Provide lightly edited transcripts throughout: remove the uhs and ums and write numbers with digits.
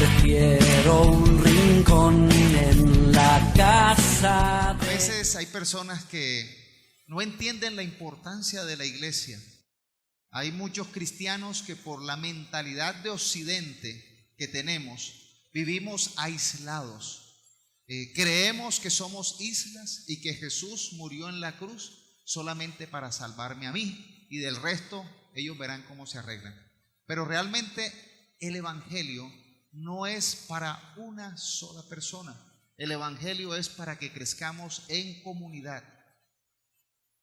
Prefiero un rincón en la casa. A veces hay personas que no entienden la importancia de la iglesia. Hay muchos cristianos que por la mentalidad de Occidente que tenemos, vivimos aislados. Creemos que somos islas y que Jesús murió en la cruz solamente para salvarme a mí, y del resto ellos verán cómo se arreglan. Pero realmente el evangelio no es para una sola persona. El evangelio es para que crezcamos en comunidad.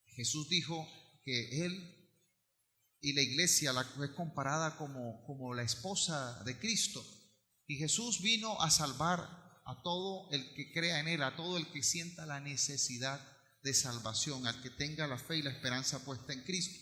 Jesús dijo que él y la iglesia la es comparada como la esposa de Cristo, y Jesús vino a salvar a todo el que crea en él, a todo el que sienta la necesidad de salvación, al que tenga la fe y la esperanza puesta en Cristo.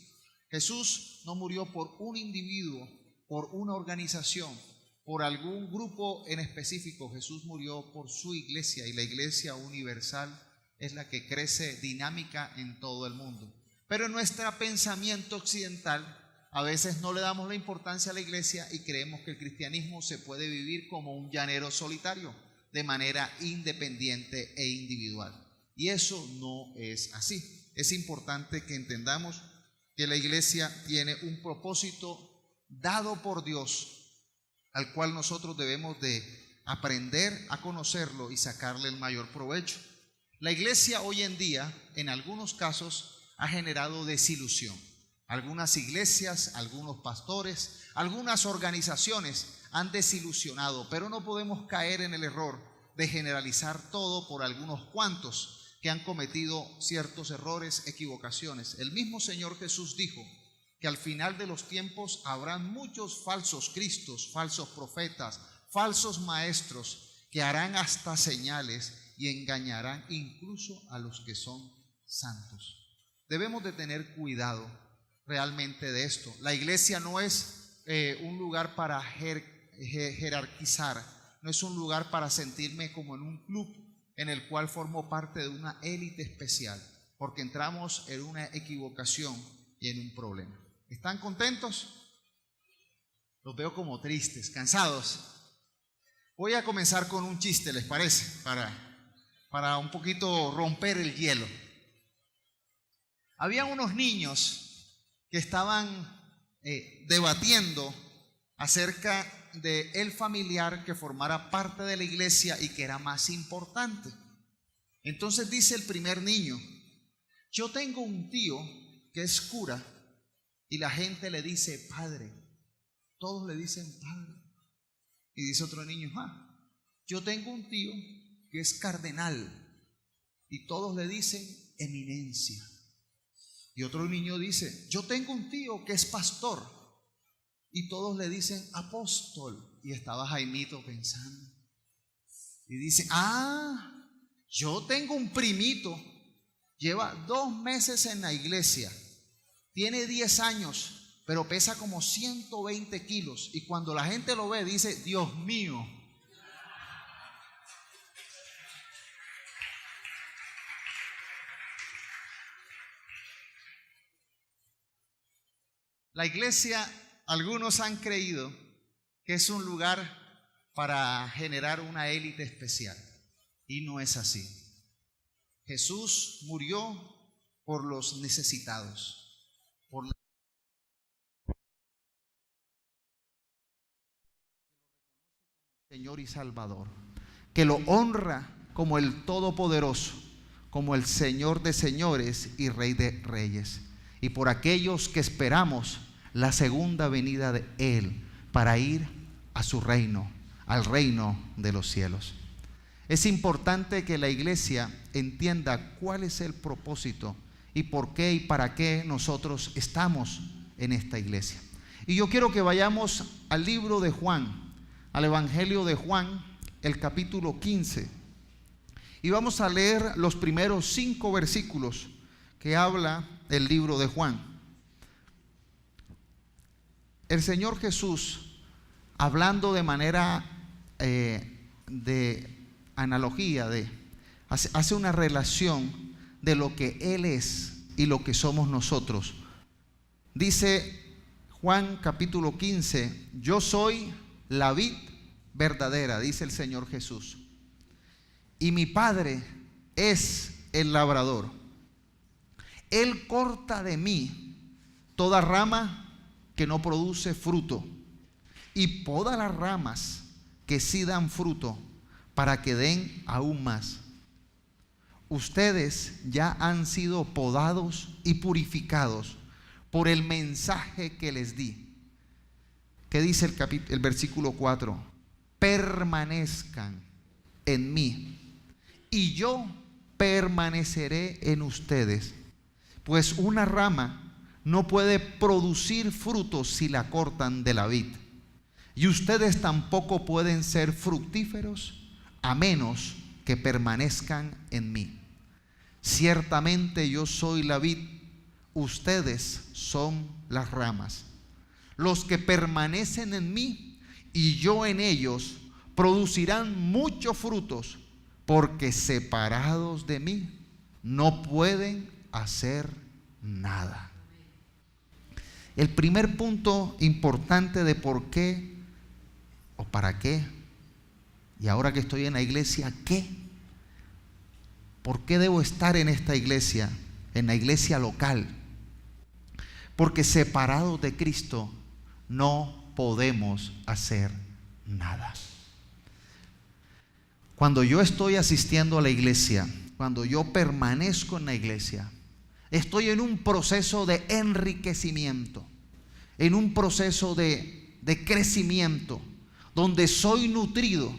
Jesús no murió por un individuo, por una organización, por algún grupo en específico. Jesús murió por su iglesia, y la iglesia universal es la que crece dinámica en todo el mundo. Pero en nuestro pensamiento occidental a veces no le damos la importancia a la iglesia y creemos que el cristianismo se puede vivir como un llanero solitario, de manera independiente e individual. Y eso no es así. Es importante que entendamos que la iglesia tiene un propósito dado por Dios, al cual nosotros debemos de aprender a conocerlo y sacarle el mayor provecho. La iglesia hoy en día, en algunos casos, ha generado desilusión. Algunas iglesias, algunos pastores, algunas organizaciones han desilusionado, pero no podemos caer en el error de generalizar todo por algunos cuantos que han cometido ciertos errores, equivocaciones. El mismo Señor Jesús dijo que al final de los tiempos habrán muchos falsos cristos, falsos profetas, falsos maestros que harán hasta señales y engañarán incluso a los que son santos. Debemos de tener cuidado realmente de esto. La iglesia no es un lugar para jerarquizar, no es un lugar para sentirme como en un club en el cual formo parte de una élite especial, porque entramos en una equivocación y en un problema. ¿Están contentos? Los veo como tristes, cansados. Voy a comenzar con un chiste, ¿les parece? Para un poquito romper el hielo. Había unos niños que estaban debatiendo acerca de el familiar que formara parte de la iglesia y que era más importante. Entonces dice el primer niño: yo tengo un tío que es cura y la gente le dice padre, todos le dicen padre. Y dice otro niño: yo tengo un tío que es cardenal y todos le dicen eminencia. Y otro niño dice: yo tengo un tío que es pastor y todos le dicen apóstol. Y estaba Jaimito pensando y dice: yo tengo un primito, lleva 2 meses en la iglesia, tiene 10 años, pero pesa como 120 kilos. Y cuando la gente lo ve dice: Dios mío. La iglesia, algunos han creído que es un lugar para generar una élite especial, y no es así. Jesús murió por los necesitados, por Señor y Salvador, que lo honra como el Todopoderoso, como el Señor de señores y Rey de reyes, y por aquellos que esperamos la segunda venida de Él para ir a su reino, al reino de los cielos. Es importante que la iglesia entienda cuál es el propósito y por qué y para qué nosotros estamos en esta iglesia. Y yo quiero que vayamos al libro de Juan, al Evangelio de Juan, el capítulo 15. Y vamos a leer los primeros 5 versículos que habla el libro de Juan. El Señor Jesús, hablando de manera de analogía, hace una relación de lo que Él es y lo que somos nosotros. Dice Juan capítulo 15: yo soy la vid verdadera, dice el Señor Jesús. Y mi Padre es el labrador. Él corta de mí toda rama que no produce fruto y poda las ramas que sí dan fruto para que den aún más. Ustedes ya han sido podados y purificados por el mensaje que les di. ¿Qué dice el versículo 4? Permanezcan en mí y yo permaneceré en ustedes. Pues una rama no puede producir frutos si la cortan de la vid. Y ustedes tampoco pueden ser fructíferos a menos que permanezcan en mí. Ciertamente yo soy la vid, ustedes son las ramas. Los que permanecen en mí y yo en ellos producirán muchos frutos, porque separados de mí no pueden hacer nada. El primer punto importante de por qué o para qué, y ahora que estoy en la iglesia, ¿qué? ¿Por qué debo estar en esta iglesia, en la iglesia local? Porque separados de Cristo no podemos hacer nada. Cuando yo estoy asistiendo a la iglesia, cuando yo permanezco en la iglesia, estoy en un proceso de enriquecimiento, en un proceso de crecimiento, donde soy nutrido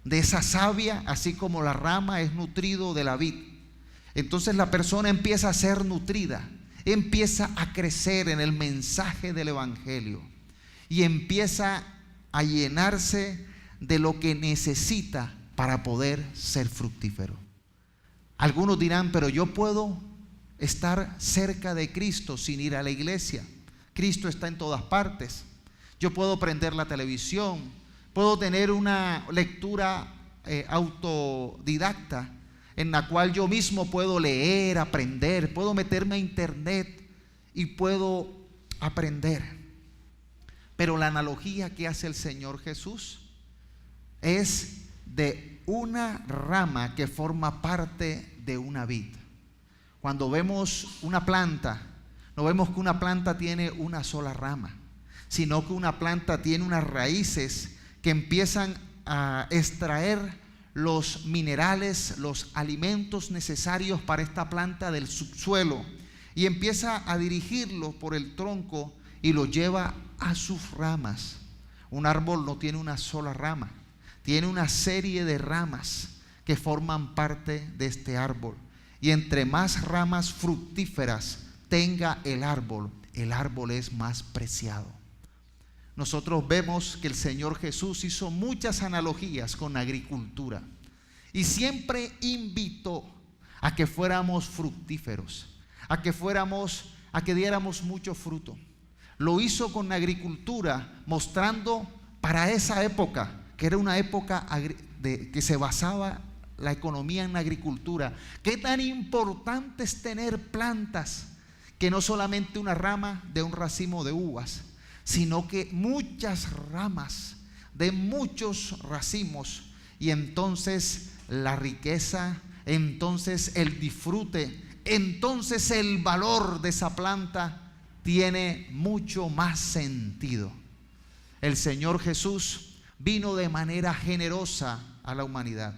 de esa savia, así como la rama es nutrido de la vid. Entonces la persona empieza a ser nutrida, empieza a crecer en el mensaje del evangelio y empieza a llenarse de lo que necesita para poder ser fructífero. Algunos dirán, pero yo puedo estar cerca de Cristo sin ir a la iglesia. Cristo está en todas partes. Yo puedo prender la televisión, puedo tener una lectura autodidacta en la cual yo mismo puedo leer, aprender, puedo meterme a internet y puedo aprender. Pero la analogía que hace el Señor Jesús es de una rama que forma parte de una vid. Cuando vemos una planta, no vemos que una planta tiene una sola rama, sino que una planta tiene unas raíces que empiezan a extraer los minerales, los alimentos necesarios para esta planta del subsuelo y empieza a dirigirlo por el tronco y lo lleva a sus ramas. Un árbol no tiene una sola rama, tiene una serie de ramas que forman parte de este árbol. Y entre más ramas fructíferas tenga el árbol es más preciado. Nosotros vemos que el Señor Jesús hizo muchas analogías con la agricultura y siempre invitó a que fuéramos fructíferos, a que diéramos mucho fruto. Lo hizo con la agricultura, mostrando para esa época, que era una época que se basaba la economía en la agricultura, qué tan importante es tener plantas, que no solamente una rama de un racimo de uvas, sino que muchas ramas de muchos racimos, y entonces la riqueza, entonces el disfrute, entonces el valor de esa planta tiene mucho más sentido. El Señor Jesús vino de manera generosa a la humanidad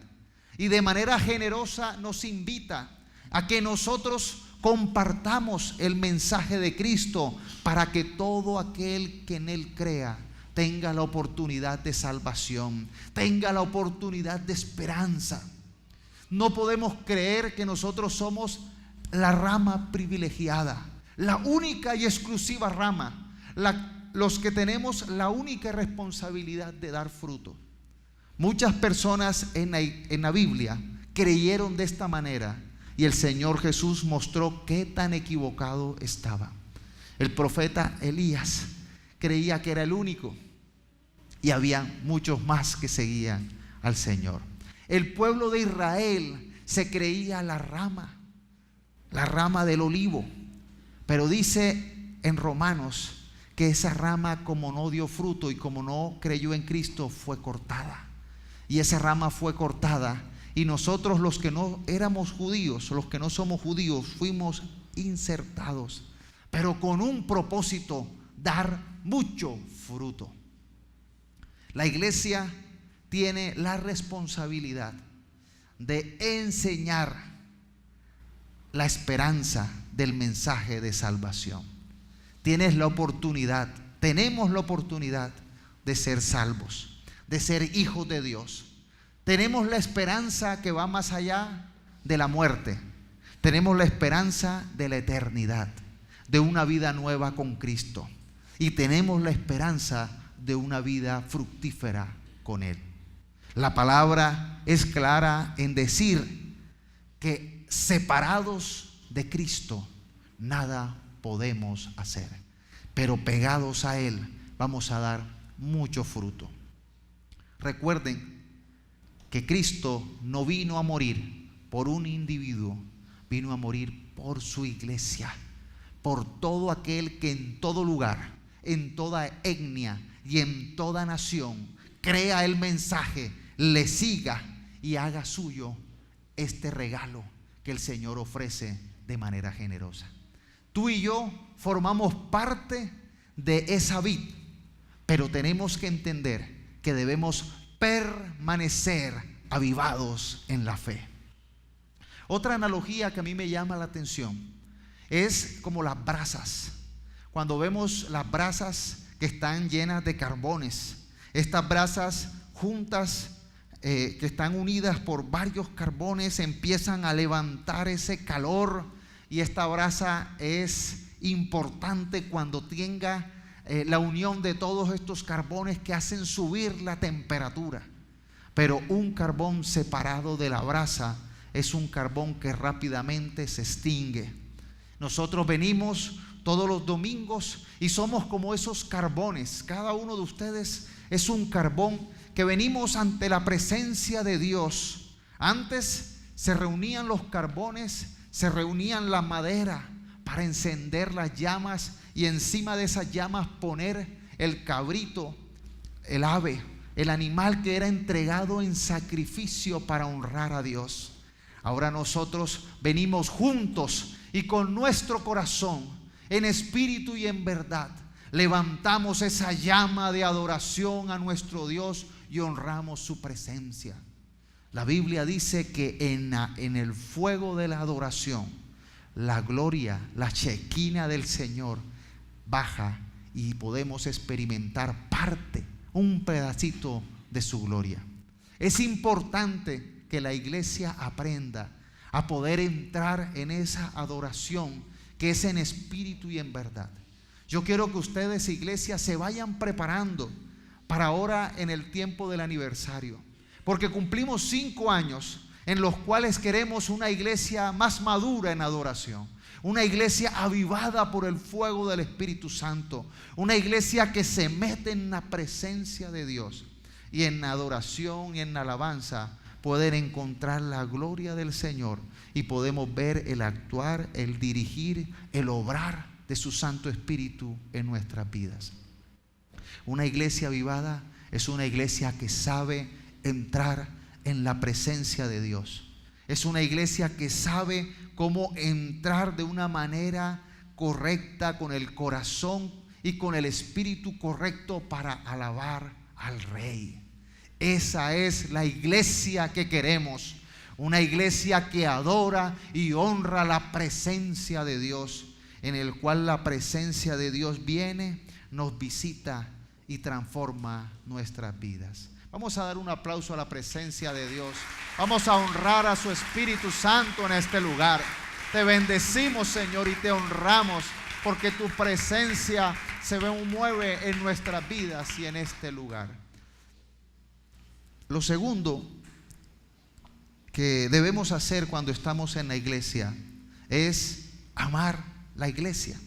y de manera generosa nos invita a que nosotros compartamos el mensaje de Cristo para que todo aquel que en Él crea tenga la oportunidad de salvación, tenga la oportunidad de esperanza. No podemos creer que nosotros somos la rama privilegiada, la única y exclusiva rama, los que tenemos la única responsabilidad de dar fruto. Muchas personas en la Biblia creyeron de esta manera y el Señor Jesús mostró qué tan equivocado estaba. El profeta Elías creía que era el único y había muchos más que seguían al Señor. El pueblo de Israel se creía la rama del olivo, pero dice en Romanos que esa rama, como no dio fruto y como no creyó en Cristo, fue cortada. Y esa rama fue cortada, y nosotros, los que no éramos judíos, los que no somos judíos, fuimos insertados, pero con un propósito: dar mucho fruto. La iglesia tiene la responsabilidad de enseñar la esperanza del mensaje de salvación. Tienes la oportunidad, tenemos la oportunidad de ser salvos, de ser hijos de Dios. Tenemos la esperanza que va más allá de la muerte. Tenemos la esperanza de la eternidad, de una vida nueva con Cristo. Y tenemos la esperanza de una vida fructífera con Él. La palabra es clara en decir que separados de Cristo nada podemos hacer, pero pegados a Él vamos a dar mucho fruto. Recuerden que Cristo no vino a morir por un individuo, vino a morir por su iglesia, por todo aquel que en todo lugar, en toda etnia y en toda nación crea el mensaje, le siga y haga suyo este regalo que el Señor ofrece de manera generosa. Tú y yo formamos parte de esa vid, pero tenemos que entender que debemos permanecer avivados en la fe. Otra analogía que a mí me llama la atención es como las brasas. Cuando vemos las brasas que están llenas de carbones, estas brasas juntas, que están unidas por varios carbones, empiezan a levantar ese calor, y esta brasa es importante cuando tenga la unión de todos estos carbones que hacen subir la temperatura. Pero un carbón separado de la brasa es un carbón que rápidamente se extingue. Nosotros venimos todos los domingos y somos como esos carbones. Cada uno de ustedes es un carbón que venimos ante la presencia de Dios. Antes se reunían los carbones, se reunían la madera para encender las llamas, y encima de esas llamas poner el cabrito, el ave, el animal que era entregado en sacrificio para honrar a Dios. Ahora nosotros venimos juntos y con nuestro corazón, en espíritu y en verdad, levantamos esa llama de adoración a nuestro Dios y honramos su presencia. La Biblia dice que en el fuego de la adoración, la gloria, la shekinah del Señor baja, y podemos experimentar parte, un pedacito de su gloria. Es importante que la iglesia aprenda a poder entrar en esa adoración que es en espíritu y en verdad. Yo quiero que ustedes, iglesia, se vayan preparando para ahora en el tiempo del aniversario, porque cumplimos 5 años en los cuales queremos una iglesia más madura en adoración, una iglesia avivada por el fuego del Espíritu Santo, una iglesia que se mete en la presencia de Dios, y en adoración y en alabanza poder encontrar la gloria del Señor, y podemos ver el actuar, el dirigir, el obrar de su Santo Espíritu en nuestras vidas. Una iglesia avivada es una iglesia que sabe entrar en la presencia de Dios. Es una iglesia que sabe cómo entrar de una manera correcta, con el corazón y con el espíritu correcto, para alabar al Rey. Esa es la iglesia que queremos, una iglesia que adora y honra la presencia de Dios, en el cual la presencia de Dios viene, nos visita y transforma nuestras vidas. Vamos a dar un aplauso a la presencia de Dios. Vamos a honrar a su Espíritu Santo en este lugar. Te bendecimos, Señor, y te honramos, porque tu presencia se mueve en nuestras vidas y en este lugar. Lo segundo que debemos hacer cuando estamos en la iglesia es amar la iglesia.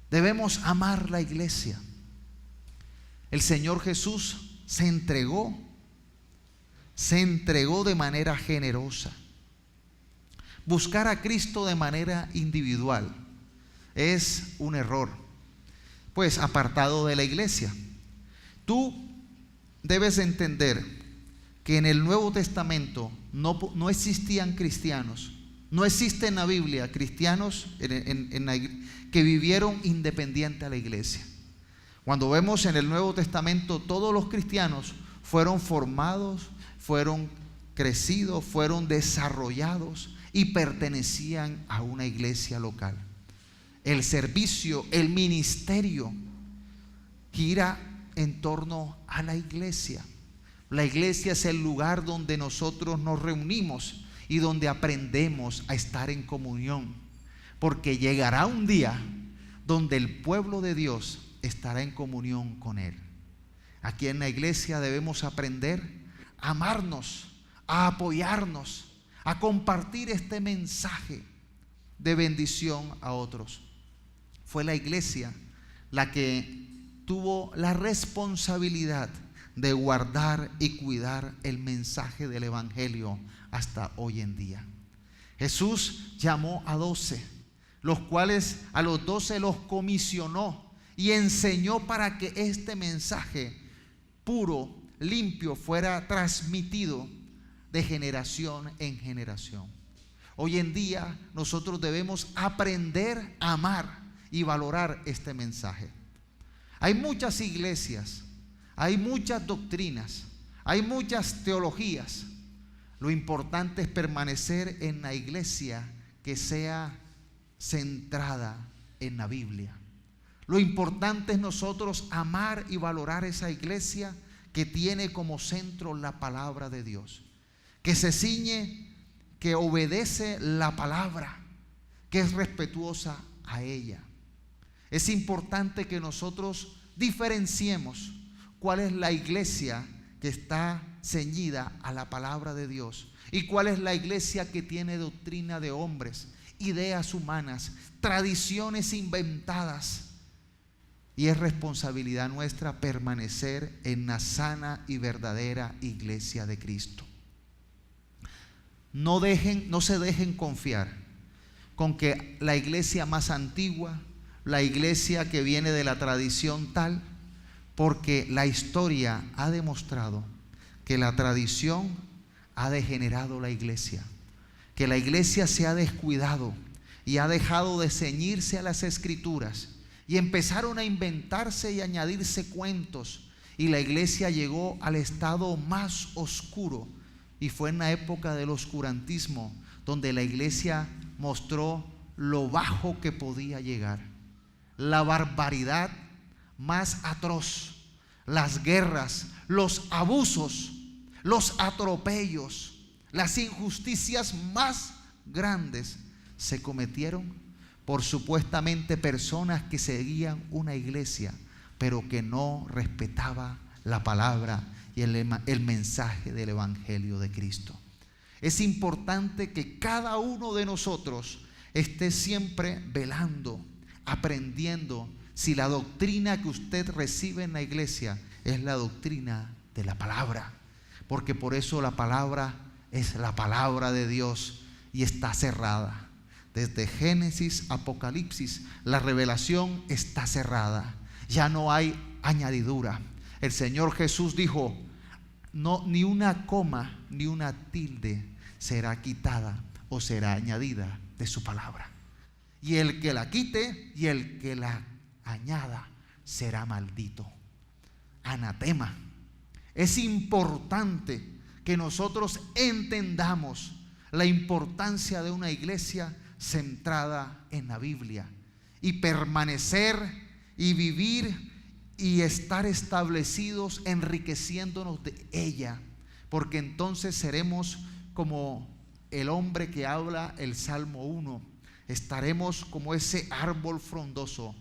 Debemos amar la iglesia. El Señor Jesús se entregó de manera generosa. Buscar a Cristo de manera individual es un error, pues apartado de la iglesia. Tú debes entender que en el Nuevo Testamento no existían cristianos, no existe en la Biblia cristianos que vivieron independiente a la iglesia. Cuando vemos en el Nuevo Testamento, todos los cristianos fueron formados, fueron crecidos, fueron desarrollados y pertenecían a una iglesia local. El servicio, el ministerio gira en torno a la iglesia. La iglesia es el lugar donde nosotros nos reunimos y donde aprendemos a estar en comunión, porque llegará un día donde el pueblo de Dios estará en comunión con Él. Aquí en la iglesia debemos aprender a amarnos, a apoyarnos, a compartir este mensaje de bendición a otros. Fue la iglesia la que tuvo la responsabilidad de guardar y cuidar el mensaje del evangelio hasta hoy en día. Jesús llamó a 12, los cuales a los 12 los comisionó y enseñó para que este mensaje puro, limpio, fuera transmitido de generación en generación. Hoy en día nosotros debemos aprender a amar y valorar este mensaje. Hay muchas iglesias, hay muchas doctrinas, hay muchas teologías. Lo importante es permanecer en la iglesia que sea centrada en la Biblia. Lo importante es nosotros amar y valorar esa iglesia que tiene como centro la palabra de Dios, que se ciñe, que obedece la palabra, que es respetuosa a ella. Es importante que nosotros diferenciemos cuál es la iglesia que está ceñida a la palabra de Dios y cuál es la iglesia que tiene doctrina de hombres, ideas humanas, tradiciones inventadas. Y es responsabilidad nuestra permanecer en la sana y verdadera iglesia de Cristo. No se dejen confiar con que la iglesia más antigua, la iglesia que viene de la tradición tal, porque la historia ha demostrado que la tradición ha degenerado la iglesia, que la iglesia se ha descuidado y ha dejado de ceñirse a las escrituras y empezaron a inventarse y añadirse cuentos, y la iglesia llegó al estado más oscuro, y fue en la época del oscurantismo donde la iglesia mostró lo bajo que podía llegar, la barbaridad más atroz, las guerras, los abusos, los atropellos, las injusticias más grandes se cometieron por supuestamente personas que seguían una iglesia, pero que no respetaba la palabra y el mensaje del evangelio de Cristo. Es importante que cada uno de nosotros esté siempre velando, aprendiendo si la doctrina que usted recibe en la iglesia es la doctrina de la palabra, porque por eso la palabra es la palabra de Dios y está cerrada. Desde Génesis, Apocalipsis, la revelación está cerrada. Ya no hay añadidura. El Señor Jesús dijo: no, ni una coma ni una tilde será quitada o será añadida de su palabra. Y el que la quite y el que la añada será maldito. Anatema. Es importante que nosotros entendamos la importancia de una iglesia centrada en la Biblia y permanecer y vivir y estar establecidos enriqueciéndonos de ella, porque entonces seremos como el hombre que habla el Salmo 1, estaremos como ese árbol frondoso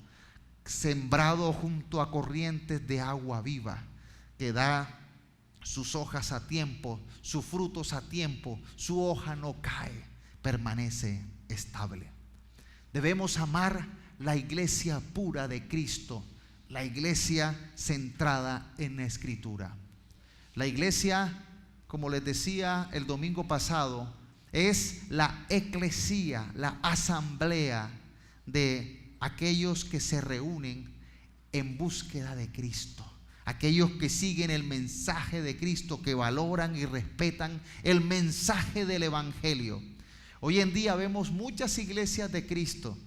sembrado junto a corrientes de agua viva, que da sus hojas a tiempo, sus frutos a tiempo, su hoja no cae, permanece estable. Debemos amar la iglesia pura de Cristo, la iglesia centrada en la Escritura. La iglesia, como les decía el domingo pasado, es la eclesía, la asamblea de aquellos que se reúnen en búsqueda de Cristo. Aquellos que siguen el mensaje de Cristo, que valoran y respetan el mensaje del Evangelio. Hoy en día vemos muchas iglesias de Cristo,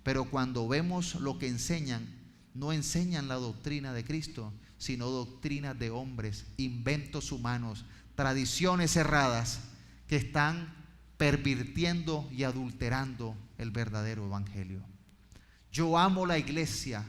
pero cuando vemos lo que enseñan, no enseñan la doctrina de Cristo, sino doctrinas de hombres, inventos humanos, tradiciones erradas que están pervirtiendo y adulterando el verdadero evangelio. Yo amo la iglesia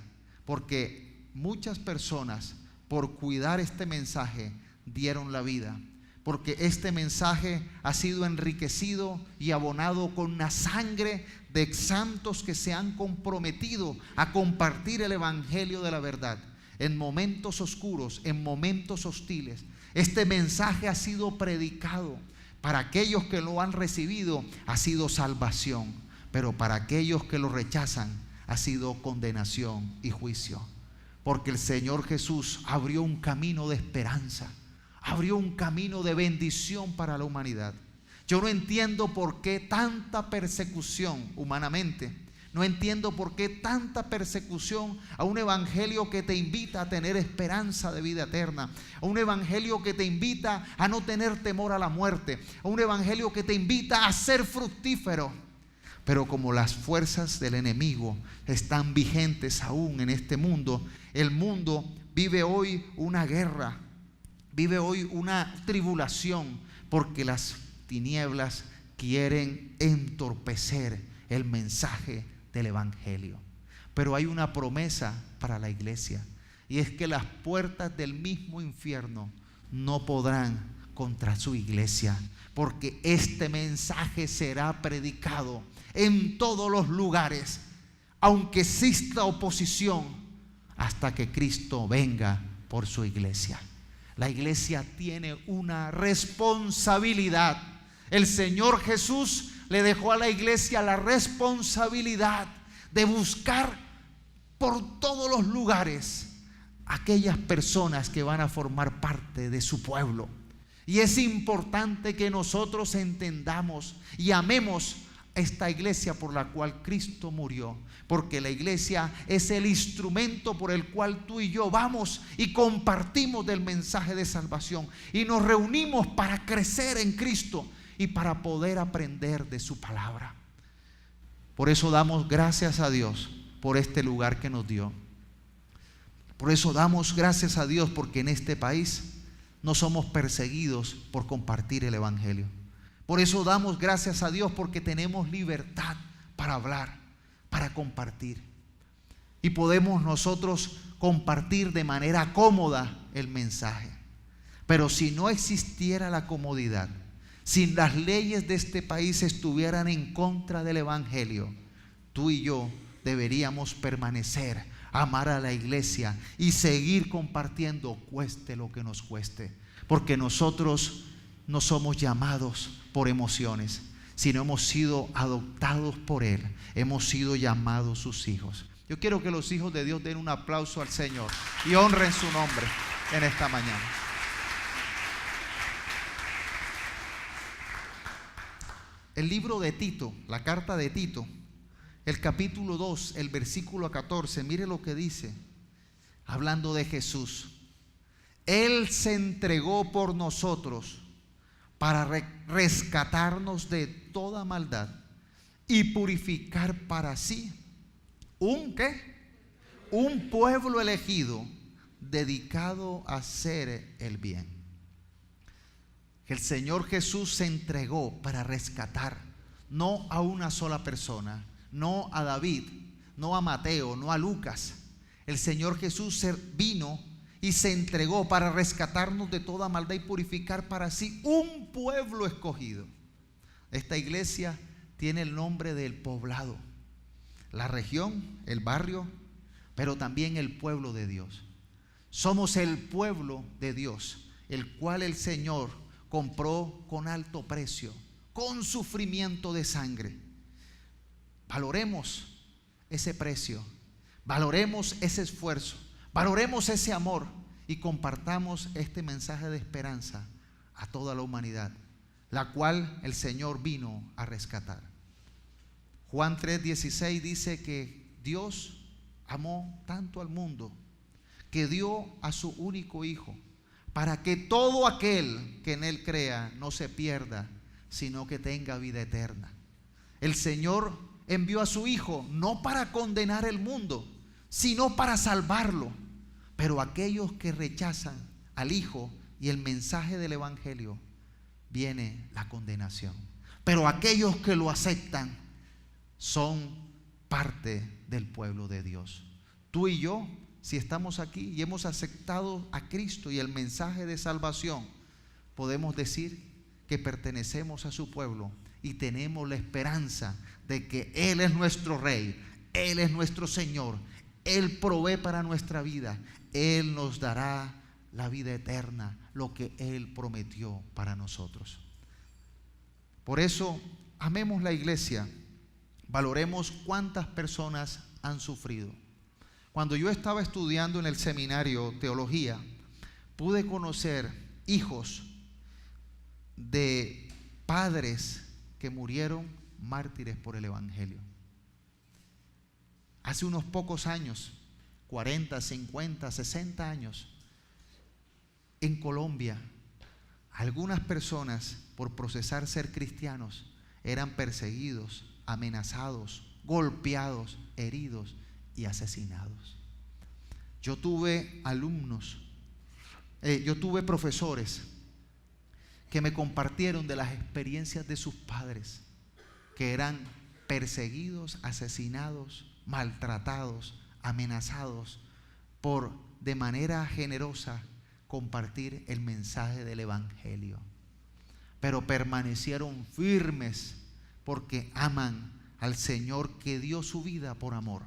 porque muchas personas, por cuidar este mensaje, dieron la vida, porque este mensaje ha sido enriquecido y abonado con la sangre de santos que se han comprometido a compartir el evangelio de la verdad. En momentos oscuros, en momentos hostiles, este mensaje ha sido predicado. Para aquellos que lo han recibido ha sido salvación, pero para aquellos que lo rechazan ha sido condenación y juicio. Porque el Señor Jesús abrió un camino de esperanza, abrió un camino de bendición para la humanidad. Yo no entiendo por qué tanta persecución humanamente. No entiendo por qué tanta persecución a un evangelio que te invita a tener esperanza de vida eterna, a un evangelio que te invita a no tener temor a la muerte, a un evangelio que te invita a ser fructífero. Pero como las fuerzas del enemigo están vigentes aún en este mundo, el mundo vive hoy una guerra, vive hoy una tribulación, porque las tinieblas quieren entorpecer el mensaje del evangelio. Pero hay una promesa para la iglesia, y es que las puertas del mismo infierno no podrán contra su iglesia, porque este mensaje será predicado en todos los lugares, aunque exista oposición, hasta que Cristo venga por su iglesia. La iglesia tiene una responsabilidad. El Señor Jesús le dejó a la iglesia la responsabilidad de buscar por todos los lugares aquellas personas que van a formar parte de su pueblo. Y es importante que nosotros entendamos y amemos esta iglesia por la cual Cristo murió, porque la iglesia es el instrumento por el cual tú y yo vamos y compartimos del mensaje de salvación y nos reunimos para crecer en Cristo y para poder aprender de su palabra. Por eso damos gracias a Dios por este lugar que nos dio. Por eso damos gracias a Dios porque en este país no somos perseguidos por compartir el evangelio. Por eso damos gracias a Dios porque tenemos libertad para hablar, para compartir. Y podemos nosotros compartir de manera cómoda el mensaje. Pero si no existiera la comodidad, si las leyes de este país estuvieran en contra del evangelio, tú y yo deberíamos permanecer, amar a la iglesia y seguir compartiendo, cueste lo que nos cueste, porque nosotros no somos llamados por emociones, sino hemos sido adoptados por Él, hemos sido llamados sus hijos. Yo quiero que los hijos de Dios den un aplauso al Señor y honren su nombre en esta mañana. El libro de Tito, la carta de Tito, el capítulo 2, el versículo 14, mire lo que dice, hablando de Jesús. Él se entregó por nosotros para rescatarnos de toda maldad y purificar para sí un pueblo elegido, dedicado a hacer el bien. El Señor Jesús se entregó para rescatar, no a una sola persona, no a David, no a Mateo, no a Lucas. El Señor Jesús vino y se entregó para rescatarnos de toda maldad y purificar para sí un pueblo escogido. Esta iglesia tiene el nombre del poblado, la región, el barrio, pero también el pueblo de Dios. Somos el pueblo de Dios, el cual el Señor compró con alto precio, con sufrimiento de sangre. Valoremos ese precio, valoremos ese esfuerzo, valoremos ese amor y compartamos este mensaje de esperanza a toda la humanidad, la cual el Señor vino a rescatar. Juan 3:16 dice que Dios amó tanto al mundo que dio a su único Hijo, para que todo aquel que en Él crea no se pierda, sino que tenga vida eterna. El Señor envió a su Hijo no para condenar el mundo, sino para salvarlo. Pero aquellos que rechazan al Hijo y el mensaje del Evangelio, viene la condenación. Pero aquellos que lo aceptan son parte del pueblo de Dios. Tú y yo, si estamos aquí y hemos aceptado a Cristo y el mensaje de salvación, podemos decir que pertenecemos a su pueblo y tenemos la esperanza de que Él es nuestro Rey, Él es nuestro Señor, Él provee para nuestra vida, Él nos dará la vida eterna, lo que Él prometió para nosotros. Por eso, amemos la iglesia, valoremos cuántas personas han sufrido. Cuando yo estaba estudiando en el seminario teología, pude conocer hijos de padres que murieron mártires por el Evangelio. Hace unos pocos años, 40, 50, 60 años, en Colombia, algunas personas por profesar ser cristianos eran perseguidos, amenazados, golpeados, heridos y asesinados. Yo tuve profesores que me compartieron de las experiencias de sus padres, que eran perseguidos, asesinados, maltratados, amenazados por de manera generosa compartir el mensaje del Evangelio. Pero permanecieron firmes porque aman al Señor que dio su vida por amor.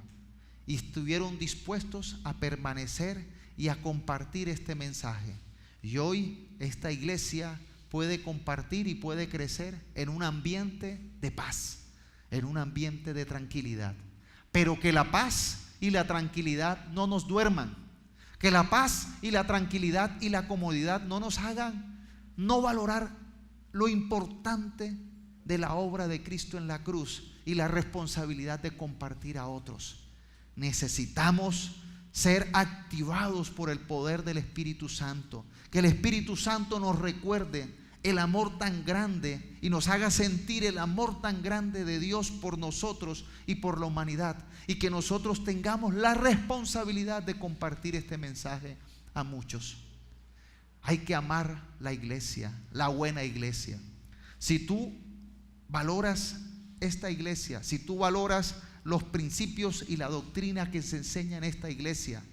Y estuvieron dispuestos a permanecer y a compartir este mensaje. Y hoy esta iglesia puede compartir y puede crecer en un ambiente de paz, en un ambiente de tranquilidad. Pero que la paz y la tranquilidad no nos duerman. Que la paz y la tranquilidad y la comodidad no nos hagan no valorar lo importante de la obra de Cristo en la cruz y la responsabilidad de compartir a otros. Necesitamos ser activados por el poder del Espíritu Santo. Que el Espíritu Santo nos recuerde el amor tan grande y nos haga sentir el amor tan grande de Dios por nosotros y por la humanidad, y que nosotros tengamos la responsabilidad de compartir este mensaje a muchos. Hay que amar la iglesia, la buena iglesia. Si tú valoras esta iglesia, si tú valoras los principios y la doctrina que se enseña en esta iglesia,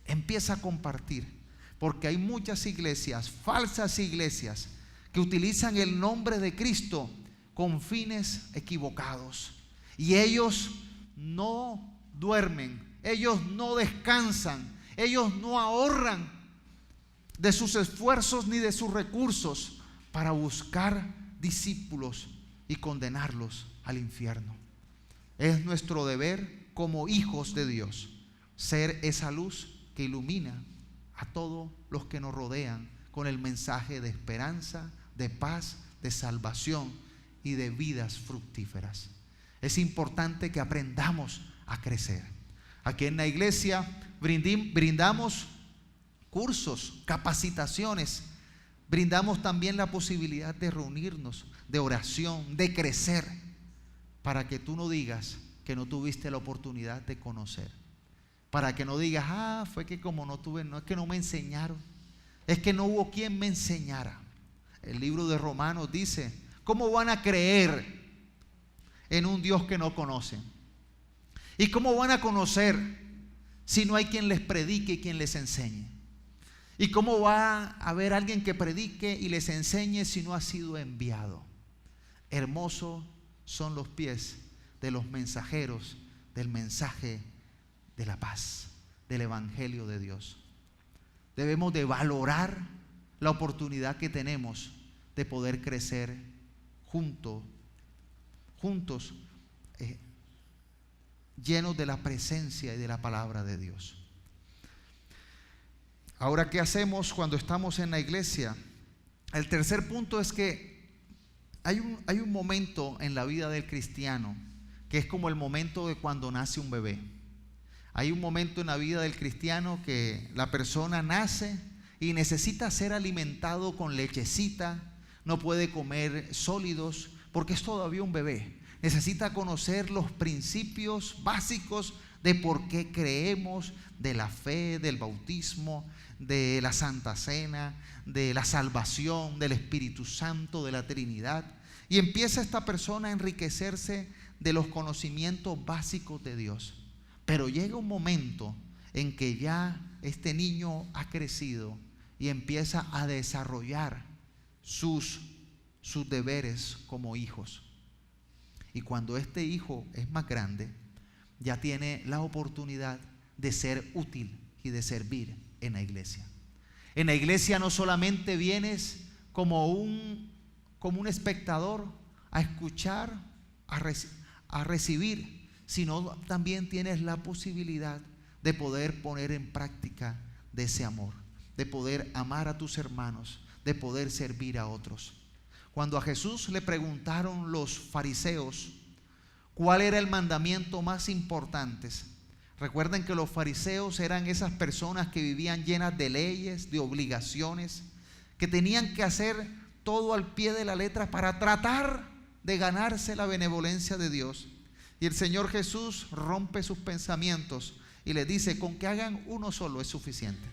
empieza a compartir, porque hay muchas iglesias, falsas iglesias, que utilizan el nombre de Cristo con fines equivocados. Y ellos no duermen, ellos no descansan, ellos no ahorran de sus esfuerzos ni de sus recursos para buscar discípulos y condenarlos al infierno. Es nuestro deber como hijos de Dios ser esa luz que ilumina a todos los que nos rodean con el mensaje de esperanza, de paz, de salvación y de vidas fructíferas. Es importante que aprendamos a crecer. Aquí en la iglesia brindamos cursos, capacitaciones, brindamos también la posibilidad de reunirnos, de oración, de crecer, para que tú no digas que no tuviste la oportunidad de conocer, para que no digas, fue que como no tuve, no es que no me enseñaron, es que no hubo quien me enseñara. El libro de Romanos dice, ¿cómo van a creer en un Dios que no conocen? ¿Y cómo van a conocer si no hay quien les predique y quien les enseñe? ¿Y cómo va a haber alguien que predique y les enseñe si no ha sido enviado? Hermosos son los pies de los mensajeros del mensaje de la paz, del Evangelio de Dios. Debemos de valorar la oportunidad que tenemos de poder crecer juntos, llenos de la presencia y de la palabra de Dios. Ahora, ¿qué hacemos cuando estamos en la iglesia? El tercer punto es que hay un momento en la vida del cristiano que es como el momento de cuando nace un bebé. Hay un momento en la vida del cristiano que la persona nace y necesita ser alimentado con lechecita, no puede comer sólidos porque es todavía un bebé. Necesita conocer los principios básicos de por qué creemos, de la fe, del bautismo, de la Santa Cena, de la salvación, del Espíritu Santo, de la Trinidad. Y empieza esta persona a enriquecerse de los conocimientos básicos de Dios. Pero llega un momento en que ya este niño ha crecido y empieza a desarrollar sus deberes como hijos. Y cuando este hijo es más grande, ya tiene la oportunidad de ser útil y de servir en la iglesia. En la iglesia no solamente vienes como un espectador a escuchar, a recibir, sino también tienes la posibilidad de poder poner en práctica de ese amor, de poder amar a tus hermanos, de poder servir a otros. Cuando a Jesús le preguntaron los fariseos cuál era el mandamiento más importante, recuerden que los fariseos eran esas personas que vivían llenas de leyes, de obligaciones, que tenían que hacer todo al pie de la letra para tratar de ganarse la benevolencia de Dios. Y el Señor Jesús rompe sus pensamientos y les dice: con que hagan uno solo es suficiente.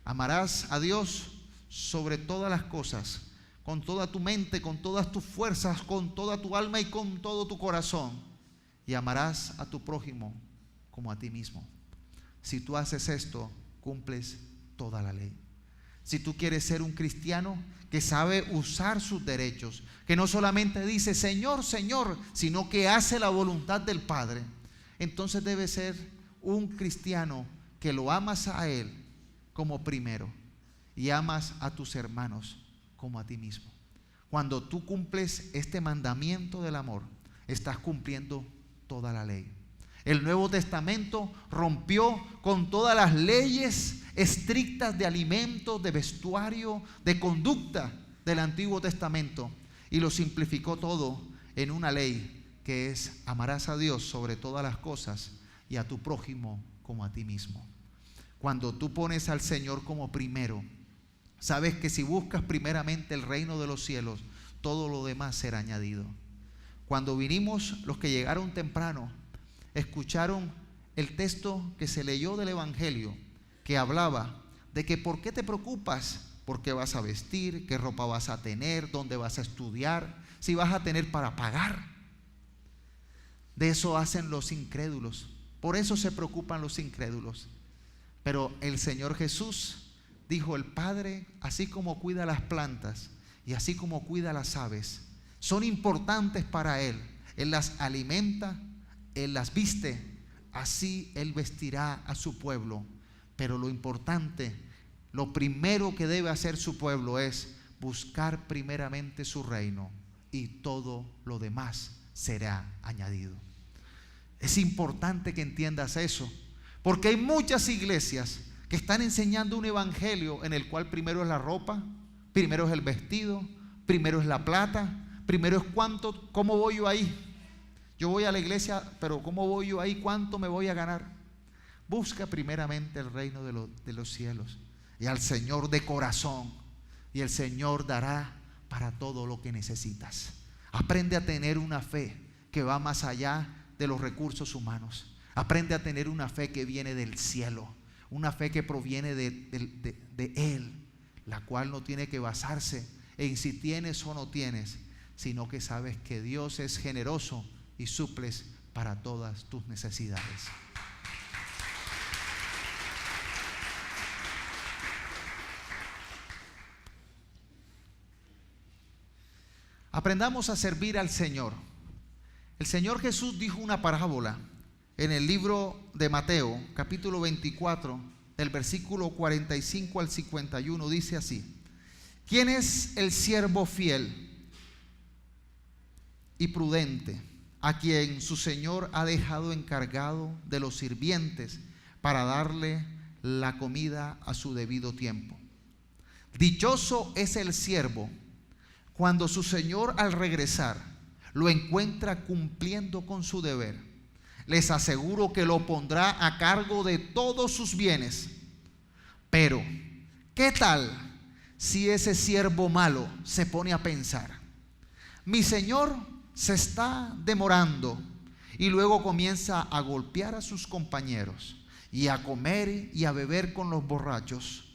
Amarás a Dios sobre todas las cosas, con toda tu mente, con todas tus fuerzas, con toda tu alma y con todo tu corazón. Y amarás a tu prójimo como a ti mismo. Si tú haces esto, cumples toda la ley. Si tú quieres ser un cristiano que sabe usar sus derechos, que no solamente dice Señor, Señor, sino que hace la voluntad del Padre, entonces debe ser un cristiano que lo amas a Él como primero y amas a tus hermanos como a ti mismo. Cuando tú cumples este mandamiento del amor, estás cumpliendo toda la ley. El Nuevo Testamento rompió con todas las leyes estrictas de alimentos, de vestuario, de conducta del Antiguo Testamento y lo simplificó todo en una ley que es: amarás a Dios sobre todas las cosas y a tu prójimo como a ti mismo. Cuando tú pones al Señor como primero, sabes que si buscas primeramente el reino de los cielos, todo lo demás será añadido. Cuando vinimos, los que llegaron temprano, escucharon el texto que se leyó del Evangelio, que hablaba de que ¿por qué te preocupas? ¿Por qué vas a vestir? ¿Qué ropa vas a tener? ¿Dónde vas a estudiar? ¿Si vas a tener para pagar? De eso hacen los incrédulos. Por eso se preocupan los incrédulos. Pero el Señor Jesús dijo: el Padre, así como cuida las plantas y así como cuida las aves, son importantes para Él. Él las alimenta, Él las viste, así Él vestirá a su pueblo. Pero lo importante, lo primero que debe hacer su pueblo es buscar primeramente su reino, y todo lo demás será añadido. Es importante que entiendas eso, porque hay muchas iglesias que están enseñando un evangelio en el cual primero es la ropa, primero es el vestido, primero es la plata, primero es cuánto, cómo voy yo ahí. Yo voy a la iglesia, pero ¿cómo voy yo ahí? ¿Cuánto me voy a ganar? Busca primeramente el reino de los cielos y al Señor de corazón, y el Señor dará para todo lo que necesitas. Aprende a tener una fe que va más allá de los recursos humanos. Aprende a tener una fe que viene del cielo, una fe que proviene de Él, la cual no tiene que basarse en si tienes o no tienes, sino que sabes que Dios es generoso y suples para todas tus necesidades. Aprendamos a servir al Señor. El Señor Jesús dijo una parábola en el libro de Mateo, capítulo 24, del versículo 45 al 51, dice así: ¿quién es el siervo fiel y prudente a quien su señor ha dejado encargado de los sirvientes para darle la comida a su debido tiempo? Dichoso es el siervo cuando su señor al regresar lo encuentra cumpliendo con su deber. Les aseguro que lo pondrá a cargo de todos sus bienes. Pero, ¿qué tal si ese siervo malo se pone a pensar: mi señor se está demorando? Y luego comienza a golpear a sus compañeros y a comer y a beber con los borrachos.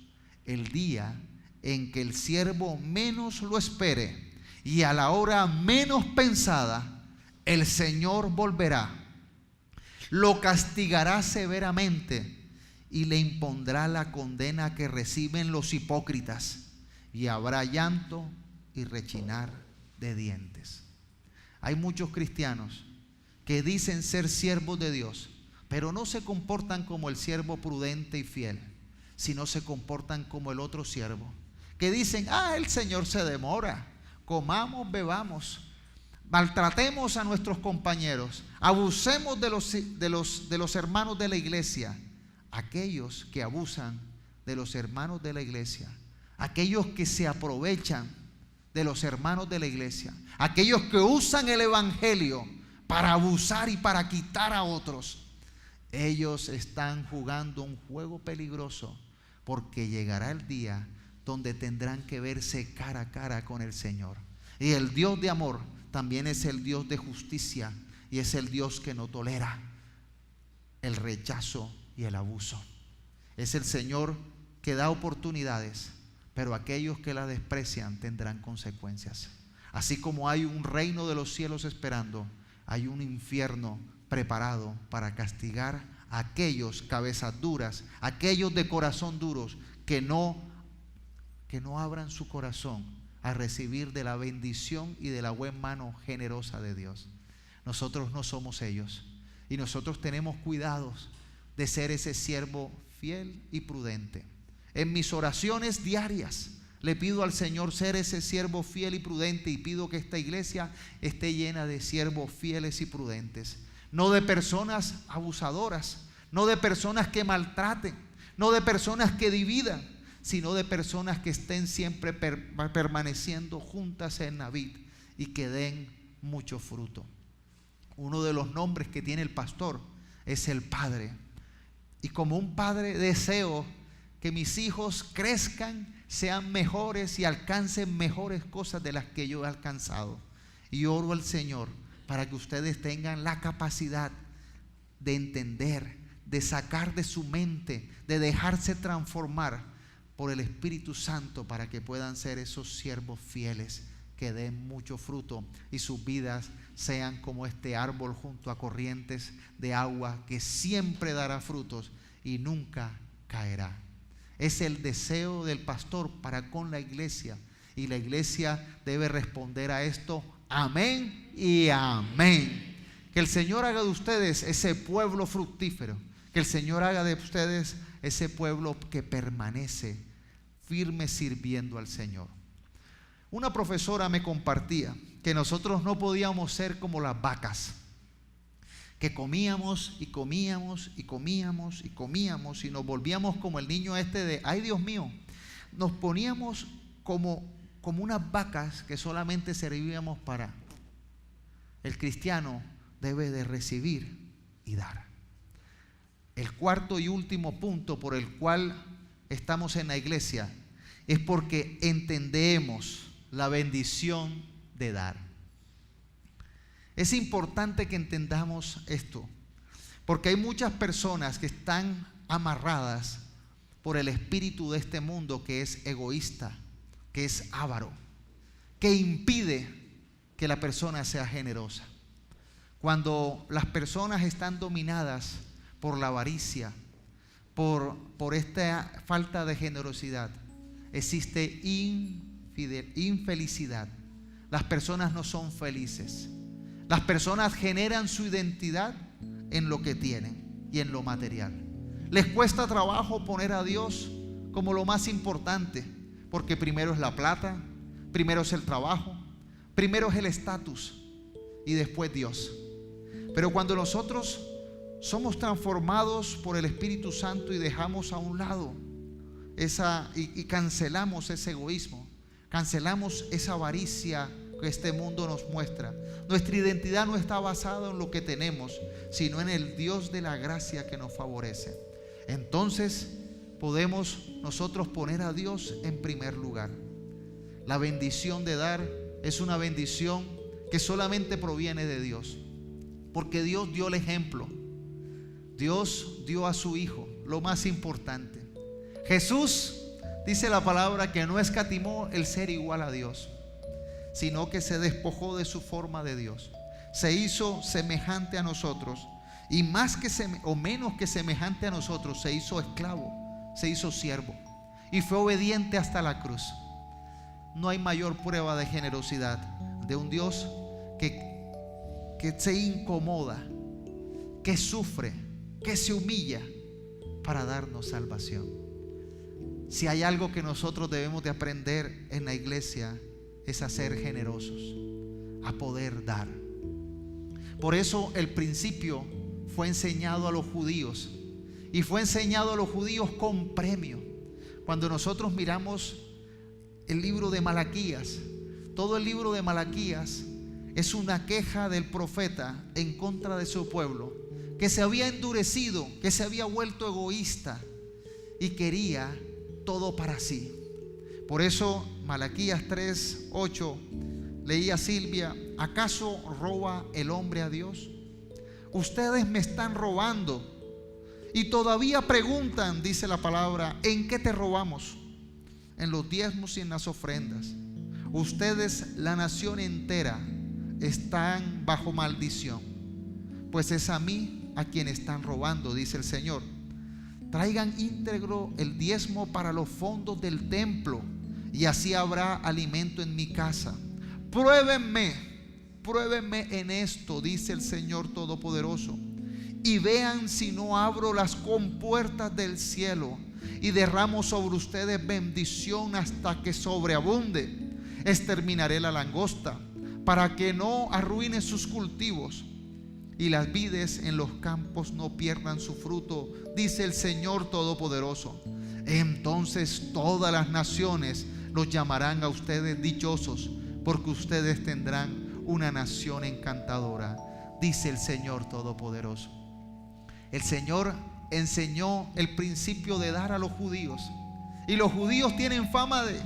El día en que el siervo menos lo espere y a la hora menos pensada, el Señor volverá, lo castigará severamente y le impondrá la condena que reciben los hipócritas, y habrá llanto y rechinar de dientes. Hay muchos cristianos que dicen ser siervos de Dios, pero no se comportan como el siervo prudente y fiel, sino se comportan como el otro siervo, que dicen: el Señor se demora, comamos, bebamos, maltratemos a nuestros compañeros, abusemos de los hermanos de la iglesia. Aquellos que abusan de los hermanos de la iglesia, aquellos que se aprovechan de los hermanos de la iglesia, aquellos que usan el evangelio para abusar y para quitar a otros, ellos están jugando un juego peligroso, porque llegará el día donde tendrán que verse cara a cara con el Señor. Y el Dios de amor también es el Dios de justicia, y es el Dios que no tolera el rechazo y el abuso. Es el Señor que da oportunidades, pero aquellos que la desprecian tendrán consecuencias. Así como hay un reino de los cielos esperando, hay un infierno preparado para castigar a aquellos cabezas duras, aquellos de corazón duros, que no abran su corazón a recibir de la bendición y de la buena mano generosa de Dios. Nosotros no somos ellos, y nosotros tenemos cuidados de ser ese siervo fiel y prudente. En mis oraciones diarias le pido al Señor ser ese siervo fiel y prudente, y pido que esta iglesia esté llena de siervos fieles y prudentes, no de personas abusadoras, no de personas que maltraten, no de personas que dividan, sino de personas que estén siempre permaneciendo juntas en la vid y que den mucho fruto. Uno de los nombres que tiene el pastor es el Padre, y como un padre deseo que mis hijos crezcan, sean mejores y alcancen mejores cosas de las que yo he alcanzado. Y oro al Señor para que ustedes tengan la capacidad de entender, de sacar de su mente, de dejarse transformar por el Espíritu Santo, para que puedan ser esos siervos fieles que den mucho fruto y sus vidas sean como este árbol junto a corrientes de agua, que siempre dará frutos y nunca caerá. Es el deseo del pastor para con la iglesia, y la iglesia debe responder a esto: amén y amén. Que el Señor haga de ustedes ese pueblo fructífero, que el Señor haga de ustedes ese pueblo que permanece firme sirviendo al Señor. Una profesora me compartía que nosotros no podíamos ser como las vacas, que comíamos y comíamos y comíamos y comíamos, y nos volvíamos como el niño este de: ay Dios mío, nos poníamos como unas vacas que solamente servíamos para. El cristiano debe de recibir y dar. El cuarto y último punto por el cual estamos en la iglesia es porque entendemos la bendición de dar. Es importante que entendamos esto, porque hay muchas personas que están amarradas por el espíritu de este mundo, que es egoísta, que es avaro, que impide que la persona sea generosa. Cuando las personas están dominadas por la avaricia, por esta falta de generosidad, existe infelicidad. Las personas no son felices. Las personas generan su identidad en lo que tienen y en lo material. Les cuesta trabajo poner a Dios como lo más importante, porque primero es la plata, primero es el trabajo, primero es el estatus y después Dios. Pero cuando nosotros somos transformados por el Espíritu Santo y dejamos a un lado y cancelamos ese egoísmo, cancelamos esa avaricia que este mundo nos muestra. Nuestra identidad no está basada en lo que tenemos, sino en el Dios de la gracia que nos favorece. Entonces podemos nosotros poner a Dios en primer lugar. La bendición de dar es una bendición que solamente proviene de Dios, porque Dios dio el ejemplo. Dios dio a su Hijo, lo más importante. Jesús, dice la palabra, que no escatimó el ser igual a Dios, sino que se despojó de su forma de Dios. Se hizo semejante a nosotros, y más que o menos que semejante a nosotros, se hizo esclavo, se hizo siervo, y fue obediente hasta la cruz. No hay mayor prueba de generosidad de un Dios que se incomoda, que sufre, que se humilla para darnos salvación. Si hay algo que nosotros debemos de aprender en la iglesia, es a ser generosos, a poder dar. Por eso el principio fue enseñado a los judíos, y fue enseñado a los judíos con premio. Cuando nosotros miramos el libro de Malaquías, todo el libro de Malaquías es una queja del profeta en contra de su pueblo, que se había endurecido, que se había vuelto egoísta y quería todo para sí. Por eso Malaquías 3:8, leía Silvia: ¿acaso roba el hombre a Dios? Ustedes me están robando y todavía preguntan, dice la palabra, ¿en qué te robamos? En los diezmos y en las ofrendas. Ustedes, la nación entera, están bajo maldición, pues es a mí a quien están robando, dice el Señor. Traigan íntegro el diezmo para los fondos del templo, y así habrá alimento en mi casa. Pruébenme en esto, dice el Señor Todopoderoso, y vean si no abro las compuertas del cielo y derramo sobre ustedes bendición hasta que sobreabunde. Exterminaré la langosta para que no arruine sus cultivos, y las vides en los campos no pierdan su fruto, dice el Señor Todopoderoso. Entonces todas las naciones los llamarán a ustedes dichosos, porque ustedes tendrán una nación encantadora, dice el Señor Todopoderoso. El Señor enseñó el principio de dar a los judíos, y los judíos tienen fama de...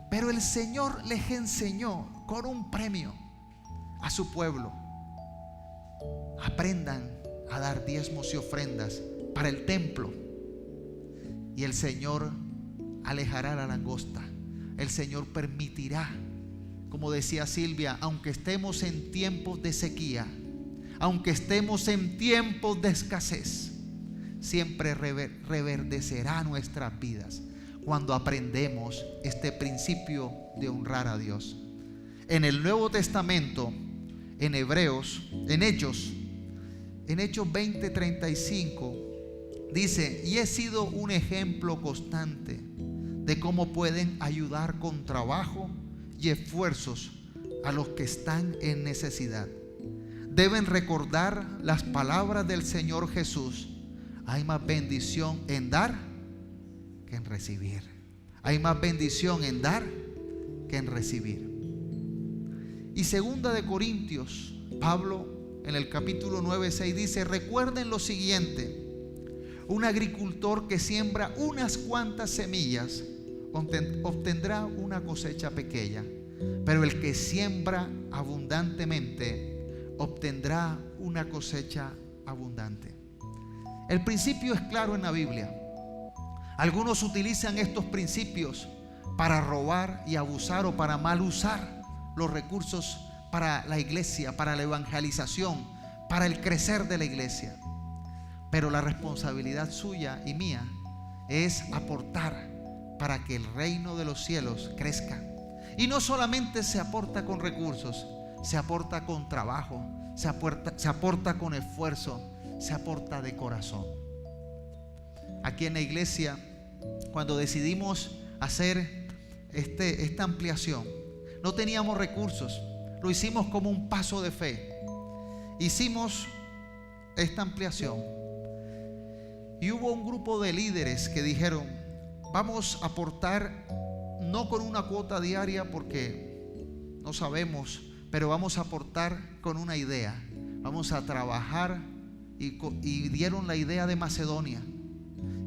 Pero el Señor les enseñó con un premio a su pueblo: aprendan a dar diezmos y ofrendas para el templo, y el Señor alejará la langosta. El Señor permitirá, como decía Silvia, aunque estemos en tiempos de sequía, aunque estemos en tiempos de escasez, siempre reverdecerá nuestras vidas cuando aprendemos este principio de honrar a Dios. En el Nuevo Testamento, en Hebreos, en Hechos 20:35, dice: y he sido un ejemplo constante de cómo pueden ayudar con trabajo y esfuerzos a los que están en necesidad. Deben recordar las palabras del Señor Jesús: hay más bendición en dar que en recibir. Hay más bendición en dar que en recibir. Y 2 de Corintios, Pablo en el capítulo 9:6 dice: recuerden lo siguiente, un agricultor que siembra unas cuantas semillas obtendrá una cosecha pequeña, pero el que siembra abundantemente obtendrá una cosecha abundante. El principio es claro en la Biblia. Algunos utilizan estos principios para robar y abusar, o para mal usar los recursos para la iglesia, para la evangelización, para el crecer de la iglesia. Pero la responsabilidad suya y mía es aportar para que el reino de los cielos crezca. Y no solamente se aporta con recursos, se aporta con trabajo, se aporta con esfuerzo, se aporta de corazón. Aquí en la iglesia, cuando decidimos hacer esta ampliación, no teníamos recursos. Lo hicimos como un paso de fe. Hicimos esta ampliación y hubo un grupo de líderes que dijeron: vamos a aportar no con una cuota diaria, porque no sabemos, pero vamos a aportar con una idea. Vamos a trabajar y dieron la idea de Macedonia.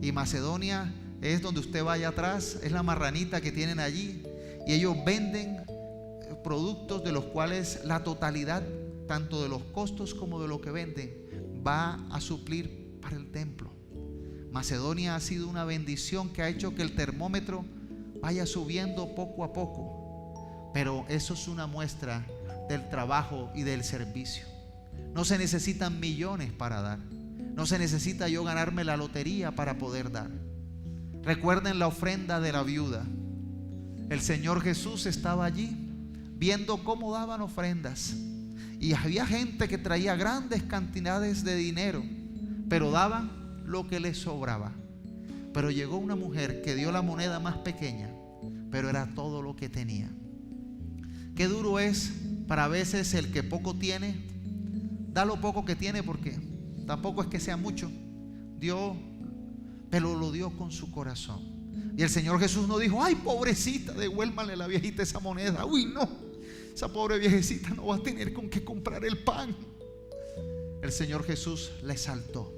Y Macedonia es donde usted vaya atrás, es la marranita que tienen allí. Y ellos venden productos de los cuales la totalidad, tanto de los costos como de lo que venden, va a suplir para el templo. Macedonia ha sido una bendición que ha hecho que el termómetro vaya subiendo poco a poco. Pero eso es una muestra del trabajo y del servicio. No se necesitan millones para dar. No se necesita yo ganarme la lotería para poder dar. Recuerden la ofrenda de la viuda. El Señor Jesús estaba allí viendo cómo daban ofrendas. Y había gente que traía grandes cantidades de dinero, pero daban lo que les sobraba. Pero llegó una mujer que dio la moneda más pequeña, pero era todo lo que tenía. Qué duro es para a veces el que poco tiene, da lo poco que tiene, porque tampoco es que sea mucho. Dio, pero lo dio con su corazón. Y el Señor Jesús no dijo: ay, pobrecita, devuélvale a la viejita esa moneda. Uy, no, esa pobre viejecita no va a tener con qué comprar el pan. El Señor Jesús la exaltó.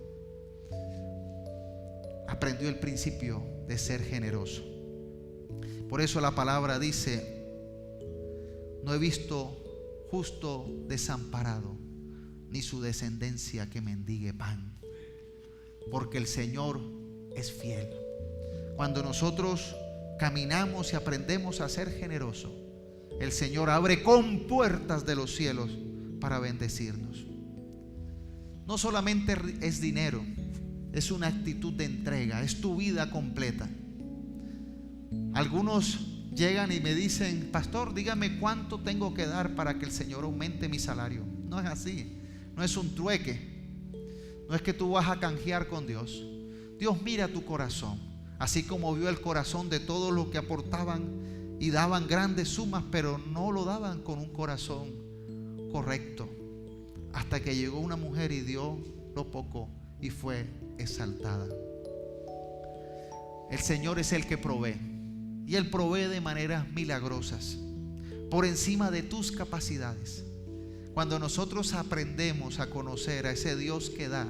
Aprendió el principio de ser generoso. Por eso la palabra dice: no he visto justo desamparado, ni su descendencia que mendigue pan. Porque el Señor es fiel. Cuando nosotros caminamos y aprendemos a ser generosos, el Señor abre compuertas de los cielos para bendecirnos. No solamente es dinero, es una actitud de entrega, es tu vida completa. Algunos llegan y me dicen: pastor, dígame cuánto tengo que dar para que el Señor aumente mi salario. No es así, no es un trueque, no es que tú vas a canjear con Dios. Dios mira tu corazón, así como vio el corazón de todos los que aportaban y daban grandes sumas, pero no lo daban con un corazón correcto. Hasta que llegó una mujer y dio lo poco y fue exaltada. El Señor es el que provee, y Él provee de maneras milagrosas, por encima de tus capacidades. Cuando nosotros aprendemos a conocer a ese Dios que da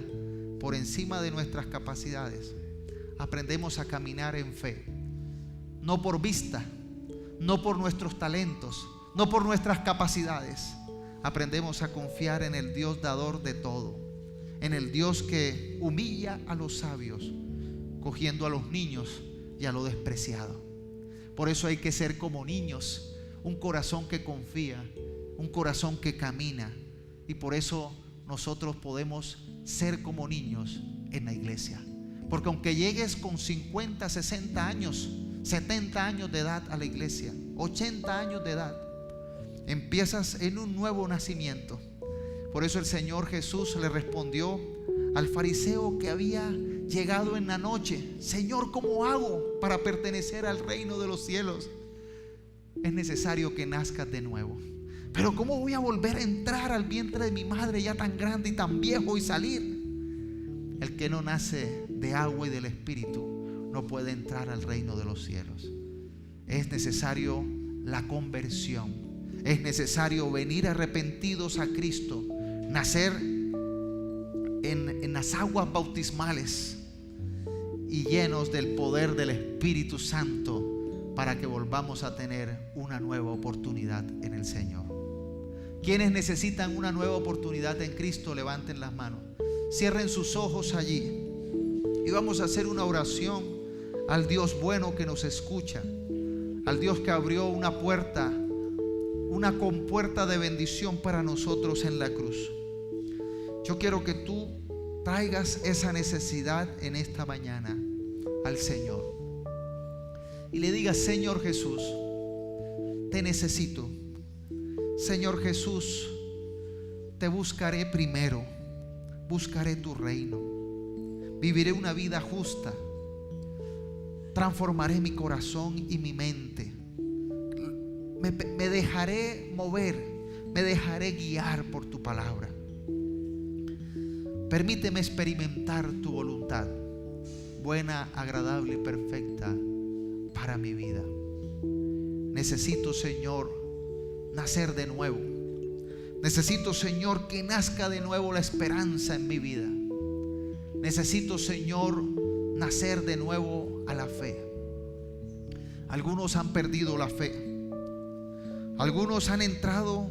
por encima de nuestras capacidades, aprendemos a caminar en fe, no por vista, no por nuestros talentos, no por nuestras capacidades. Aprendemos a confiar en el Dios dador de todo, en el Dios que humilla a los sabios, cogiendo a los niños y a lo despreciado. Por eso hay que ser como niños, un corazón que confía, un corazón que camina. Y por eso nosotros podemos ser como niños en la iglesia. Porque aunque llegues con 50, 60 años, 70 años de edad a la iglesia, 80 años de edad, empiezas en un nuevo nacimiento. Por eso el Señor Jesús le respondió al fariseo que había llegado en la noche: Señor, ¿cómo hago para pertenecer al reino de los cielos? Es necesario que nazcas de nuevo. Pero ¿cómo voy a volver a entrar al vientre de mi madre ya tan grande y tan viejo y salir? El que no nace de agua y del Espíritu no puede entrar al reino de los cielos. Es necesario la conversión. Es necesario venir arrepentidos a Cristo, nacer en las aguas bautismales y llenos del poder del Espíritu Santo, para que volvamos a tener una nueva oportunidad en el Señor. Quienes necesitan una nueva oportunidad en Cristo, levanten las manos, cierren sus ojos allí y vamos a hacer una oración al Dios bueno que nos escucha, al Dios que abrió una puerta, una compuerta de bendición para nosotros en la cruz. Yo quiero que tú traigas esa necesidad en esta mañana al Señor y le digas: Señor Jesús, te necesito. Señor Jesús, te buscaré primero, buscaré tu reino, viviré una vida justa, transformaré mi corazón y mi mente, me dejaré mover, me dejaré guiar por tu palabra. Permíteme experimentar tu voluntad, buena, agradable y perfecta para mi vida. Necesito, Señor, nacer de nuevo. Necesito, Señor, que nazca de nuevo la esperanza en mi vida. Necesito, Señor, nacer de nuevo a la fe. Algunos han perdido la fe. Algunos han entrado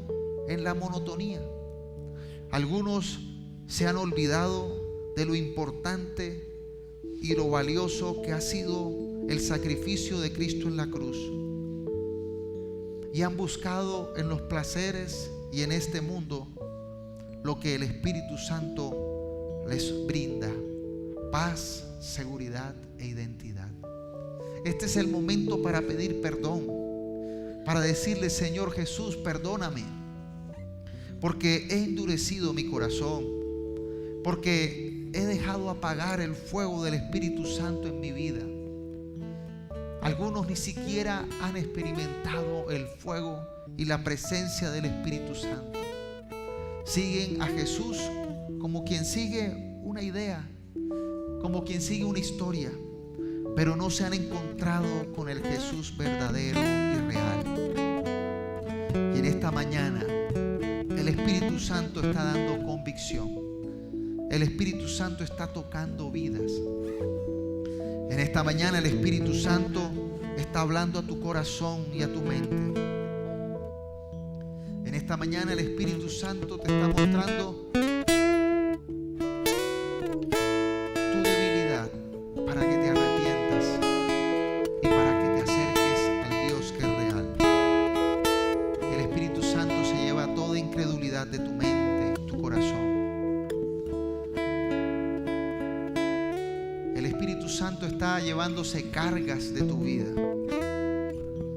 en la monotonía. Algunos se han olvidado de lo importante y lo valioso que ha sido el sacrificio de Cristo en la cruz. Y han buscado en los placeres y en este mundo lo que el Espíritu Santo les brinda: paz, seguridad e identidad. Este es el momento para pedir perdón, para decirle: Señor Jesús, perdóname, porque he endurecido mi corazón, porque he dejado apagar el fuego del Espíritu Santo en mi vida. Algunos ni siquiera han experimentado el fuego y la presencia del Espíritu Santo. Siguen a Jesús como quien sigue una idea, como quien sigue una historia, pero no se han encontrado con el Jesús verdadero y real. Y en esta mañana el Espíritu Santo está dando convicción. El Espíritu Santo está tocando vidas. En esta mañana el Espíritu Santo está hablando a tu corazón y a tu mente. En esta mañana el Espíritu Santo te está mostrando tu debilidad para que te arrepientas y para que te acerques al Dios que es real. El Espíritu Santo se lleva toda incredulidad de tu mente y tu corazón. El Espíritu Santo está llevándose cargas de tu vida.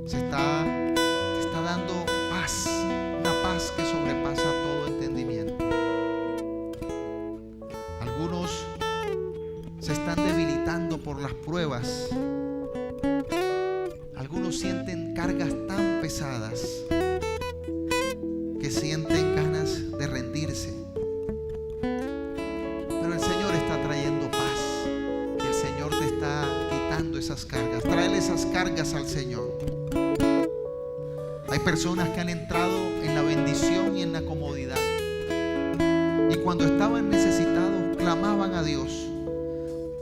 Te está dando paz, una paz que sobrepasa todo entendimiento. Algunos se están debilitando por las pruebas. Algunos sienten cargas tan pesadas que sienten ganas de rendirse. Pero el Señor está trayendo paz. El Señor te está quitando esas cargas. Tráele esas cargas al Señor. Hay personas que han entrado en la bendición y en la comodidad. Y cuando estaban necesitados, clamaban a Dios.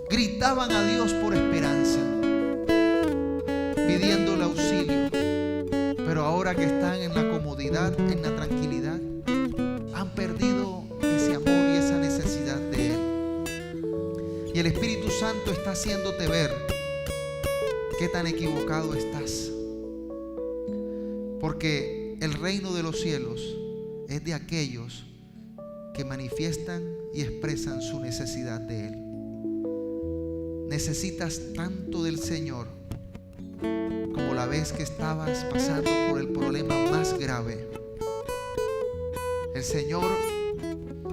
Gritaban a Dios por esperanza, pidiéndole auxilio. Pero ahora que están en la comodidad, en la tranquilidad, han perdido ese amor y esa necesidad de Él. Y el Espíritu Santo está haciéndote ver qué tan equivocado estás. Porque el reino de los cielos es de aquellos que manifiestan y expresan su necesidad de Él. Necesitas tanto del Señor como la vez que estabas pasando por el problema más grave. El Señor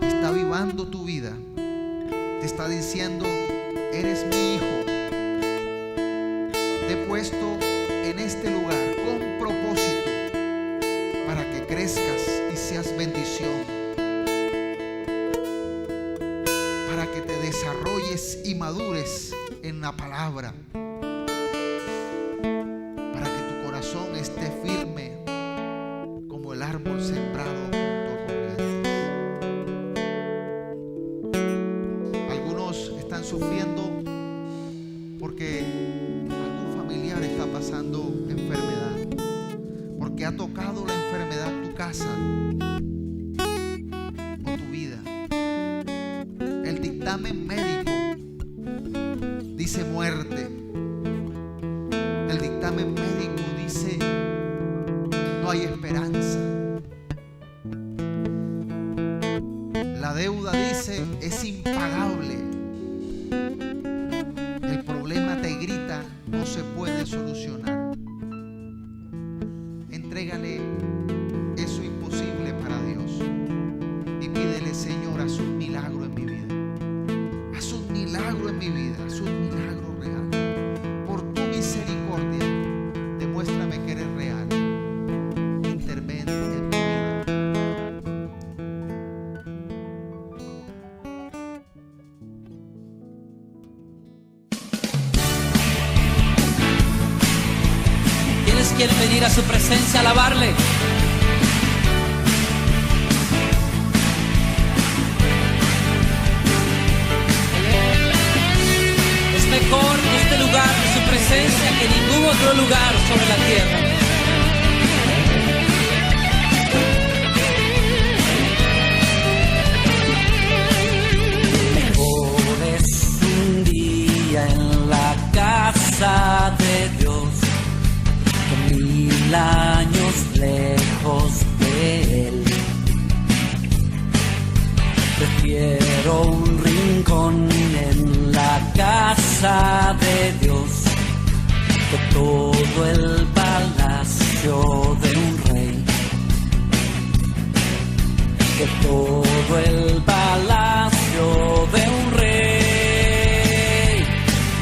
está avivando tu vida. Te está diciendo: eres mi hijo. Te he puesto en este lugar con propósito para que crezcas y seas bendición, para que te desarrolles y madures en la palabra, para que tu corazón esté firme como el árbol sembrado junto a corrientes. Algunos están sufriendo porque algún familiar está pasando enfermedad, porque ha tocado la enfermedad tu casa o tu vida. El dictamen médico dice muerte. El dictamen médico dice no hay esperanza. La deuda dice es impagable. El problema te grita no se puede solucionar. Entrégale eso imposible para Dios y pídele: Señor, haz un milagro en mi vida. Haz un milagro en mi vida. Haz un milagro real. Por tu misericordia, demuéstrame que eres real. Interven en mi vida. ¿Quiénes quieren venir a su presencia a alabarle? nuestro lugar sobre la tierra. Mejor es un día en la casa de Dios que 1000 años lejos de Él. Prefiero un rincón en la casa de Dios que todo el palacio de un rey, que todo el palacio de un rey.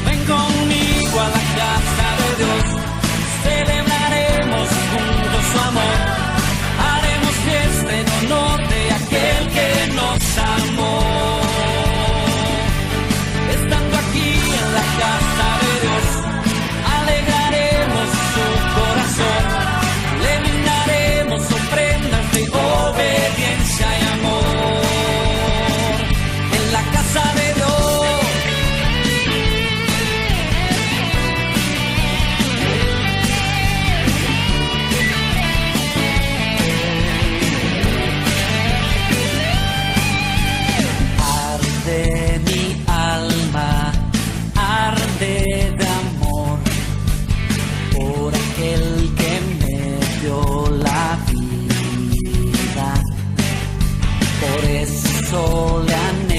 Ven conmigo a la casa de Dios, celebraremos juntos su amor, haremos fiesta en honor de aquel que nos amó. Estando aquí en la casa de Dios, alegraremos su corazón, le brindaremos ofrendas de obediencia y amor. En la casa de Dios. Arde mi alma, arde de amor por aquel que me dio la vida. Por eso le anhelo